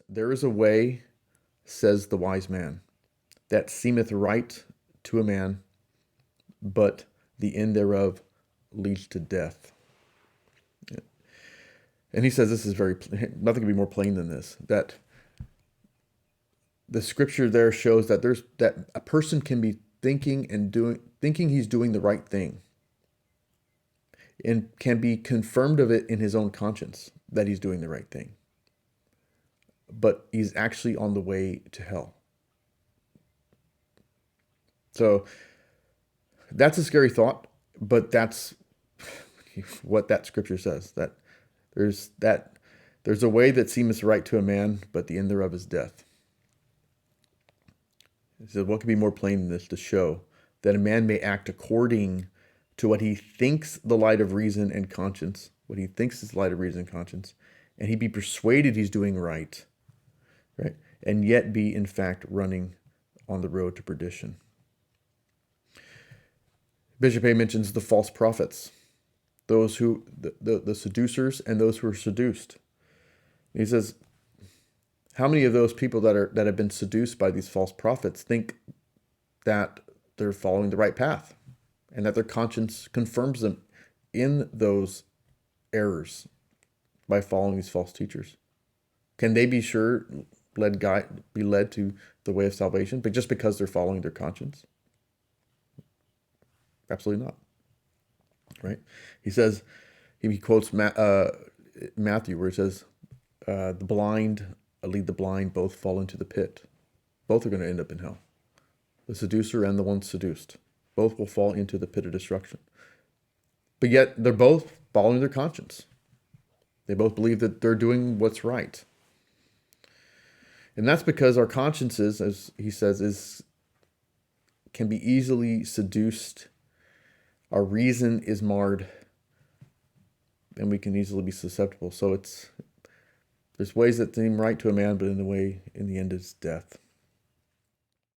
There is a way, says the wise man, that seemeth right to a man, but the end thereof leads to death. And he says this is nothing can be more plain than this, that the scripture there shows that that a person can be thinking he's doing the right thing, and can be confirmed of it in his own conscience that he's doing the right thing, but he's actually on the way to hell. So that's a scary thought, but that's what that scripture says, that there's a way that seemeth right to a man, but the end thereof is death. He says, what could be more plain than this to show that a man may act according to what he thinks the light of reason and conscience, what he thinks is the light of reason and conscience, and he be persuaded he's doing right, and yet be in fact running on the road to perdition. Bishop A mentions the false prophets, those who, the seducers and those who are seduced. He says, how many of those people that have been seduced by these false prophets think that they're following the right path and that their conscience confirms them in those errors by following these false teachers? Can they be led to the way of salvation, but just because they're following their conscience? Absolutely not. Right? He says, he quotes Matthew, where it says, the blind lead the blind, both fall into the pit. Both are going to end up in hell. The seducer and the one seduced. Both will fall into the pit of destruction. But yet they're both following their conscience. They both believe that they're doing what's right. And that's because our consciences, as he says, can be easily seduced. Our reason is marred, and we can easily be susceptible. So there's ways that seem right to a man, but in the end is death.